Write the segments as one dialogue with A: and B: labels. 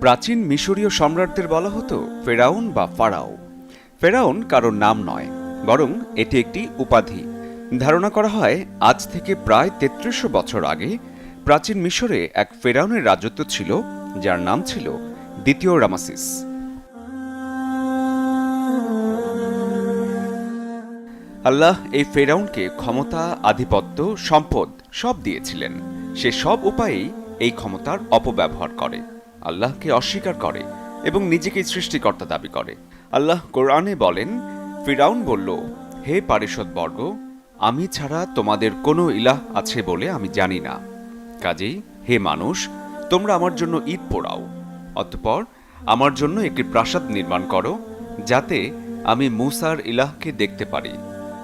A: প্রাচীন মিশরীয় সম্রাটদের বলা হতো ফেরাউন বা ফারাও। ফেরাউন কারোর নাম নয়, বরং এটি একটি উপাধি। ধারণা করা হয় আজ থেকে প্রায় ৩৩০০ বছর আগে প্রাচীন মিশরে এক ফেরাউনের রাজত্ব ছিল, যার নাম ছিল দ্বিতীয় রামাসিস। আল্লাহ এই ফেরাউনকে ক্ষমতা, আধিপত্য, সম্পদ সব দিয়েছিলেন। সে সব উপায়েই এই ক্ষমতার অপব্যবহার করে, আল্লাহকে অস্বীকার করে এবং নিজেকে সৃষ্টিকর্তা দাবি করে। আল্লাহ কোরআনে বলেন, ফিরাউন বলল, হে পারিষদবর্গ, আমি ছাড়া তোমাদের কোনো ইলাহ আছে বলে আমি জানি না। কাজেই হে মানুষ, তোমরা আমার জন্য ঈদ পোড়াও, অতঃপর আমার জন্য একটি প্রাসাদ নির্মাণ করো, যাতে আমি মূসার ইলাহকে দেখতে পারি।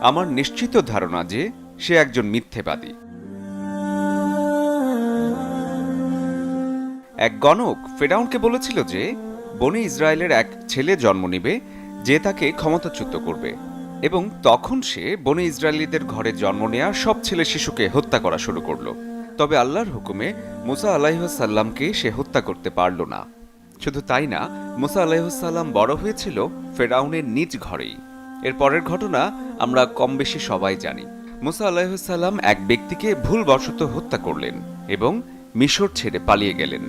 A: আমার নিশ্চিত ধারণা যে সে একজন মিথ্যেবাদী। এক গণক ফেরাউনকে বলেছিল যে বনে ইসরায়েলের এক ছেলে জন্ম নেবে, যে তাকে ক্ষমতাচ্যুত করবে, এবং তখন সে বনে ইসরায়েলীদের ঘরে জন্ম নেয়া সব ছেলে শিশুকে হত্যা করা শুরু করল। তবে আল্লাহর হুকুমে মুসা আলাইহিসসালামকে সে হত্যা করতে পারল না। শুধু তাই না, মুসা আলাইহিসসালাম বড় হয়েছিল ফেরাউনের নিজ ঘরেই। এর পরের ঘটনা আমরা কম বেশি সবাই জানি। মুসা আলাইহিসসালাম এক ব্যক্তিকে ভুলবশত হত্যা করলেন এবং মিশর ছেড়ে পালিয়ে গেলেন।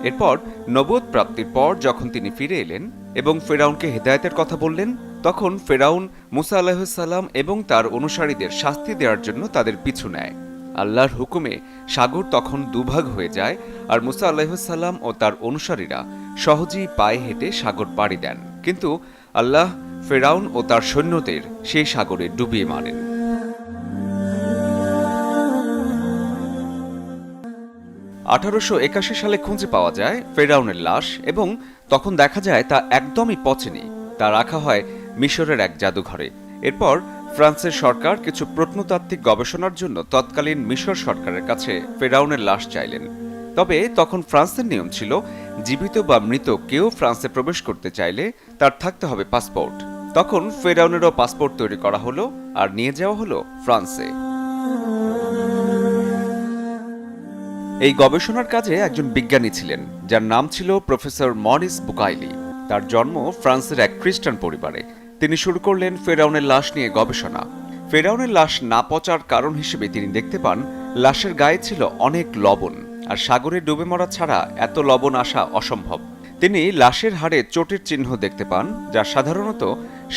A: এরপর নবুয়ত প্রাপ্তির পর যখন তিনি ফিরে এলেন এবং ফেরাউনকে হেদায়েতের কথা বললেন, তখন ফেরাউন মুসা আলাইহিসসালাম এবং তার অনুসারীদের শাস্তি দেওয়ার জন্য তাদের পিছু নেয়। আল্লাহর হুকুমে সাগর তখন দুভাগ হয়ে যায়, আর মুসা আলাইহিসসালাম ও তার অনুসারীরা সহজেই পায়ে হেঁটে সাগর পাড়ি দেন। কিন্তু আল্লাহ ফেরাউন ও তার সৈন্যদের সেই সাগরে ডুবিয়ে মারেন। (1881 সালে খুঁজে পাওয়া যায় ফেরাউনের লাশ, এবং তখন দেখা যায় তা একদমই পচেনি। তা রাখা হয় মিশরের এক জাদুঘরে। এরপর ফ্রান্সের সরকার কিছু প্রত্নতাত্ত্বিক গবেষণার জন্য তৎকালীন মিশর সরকারের কাছে ফেরাউনের লাশ চাইলেন। তবে তখন ফ্রান্সের নিয়ম ছিল, জীবিত বা মৃত কেউ ফ্রান্সে প্রবেশ করতে চাইলে তার থাকতে হবে পাসপোর্ট। তখন ফেরাউনেরও পাসপোর্ট তৈরি করা হলো আর নিয়ে যাওয়া হলো ফ্রান্সে। এই গবেষণার কাজে একজন বিজ্ঞানী ছিলেন, যার নাম ছিল প্রফেসর মরিস বুকাইলি। তার জন্ম ফ্রান্সের এক খ্রিস্টান পরিবারে। তিনি শুরু করলেন ফেরাউনের লাশ নিয়ে গবেষণা। ফেরাউনের লাশ না পচার কারণ হিসেবে তিনি দেখতে পান লাশের গায়ে ছিল অনেক লবণ, আর সাগরে ডুবে মরা ছাড়া এত লবণ আসা অসম্ভব। তিনি লাশের হাড়ে চোটের চিহ্ন দেখতে পান, যা সাধারণত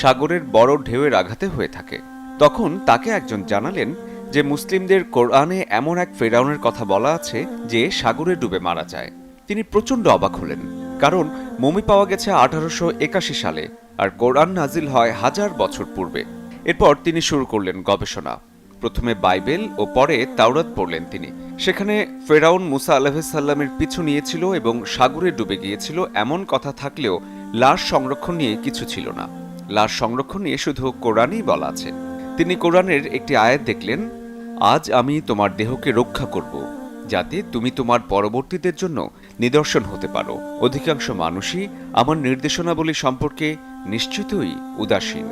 A: সাগরের বড় ঢেউয়ের আঘাতে হয়ে থাকে। তখন তাকে একজন জানালেন যে মুসলিমদের কোরআনে এমন এক ফেরাউনের কথা বলা আছে যে সাগরে ডুবে মারা যায়। তিনি প্রচণ্ড অবাক হলেন, কারণ মমি পাওয়া গেছে 1881 সালে, আর কোরআন নাজিল হয় 1000 বছর পূর্বে। এরপর তিনি শুরু করলেন গবেষণা। প্রথমে বাইবেল ও পরে তাওরাত পড়লেন তিনি। সেখানে ফেরাউন মুসা আলাইহিসসালামের পিছু নিয়েছিল এবং সাগরে ডুবে গিয়েছিল এমন কথা থাকলেও লাশ সংরক্ষণ নিয়ে কিছু ছিল না। লাশ সংরক্ষণ নিয়ে শুধু কোরআনেই বলা আছে। তিনি কোরআনের একটি আয়াত দেখলেন, আজ আমি তোমার দেহকে রক্ষা করব, যাতে তুমি তোমার পরবর্তীদের জন্য নিদর্শন হতে পারো। অধিকাংশ মানুষই আমার নির্দেশনাবলী সম্পর্কে নিশ্চিতই উদাসীন।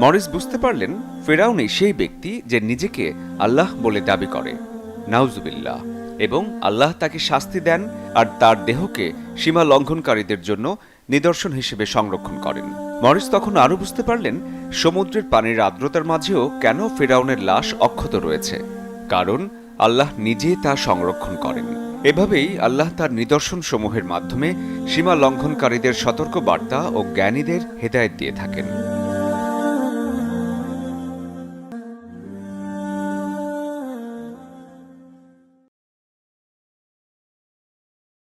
A: মরিস বুঝতে পারলেন ফেরাউনই সেই ব্যক্তি যে নিজেকে আল্লাহ বলে দাবি করে, নাউজুবিল্লাহ, এবং আল্লাহ তাকে শাস্তি দেন আর তার দেহকে সীমা লঙ্ঘনকারীদের জন্য নিদর্শন হিসেবে সংরক্ষণ করেন। মরিস তখন আরও বুঝতে পারলেন সমুদ্রের পানির আর্দ্রতার মাঝেও কেন ফেরাউনের লাশ অক্ষত রয়েছে, কারণ আল্লাহ নিজে তা সংরক্ষণ করেন। এভাবেই আল্লাহ তার নিদর্শন সমূহের মাধ্যমে সীমা লঙ্ঘনকারীদের সতর্ক বার্তা ও জ্ঞানীদের হেদায়েত দিয়ে থাকেন।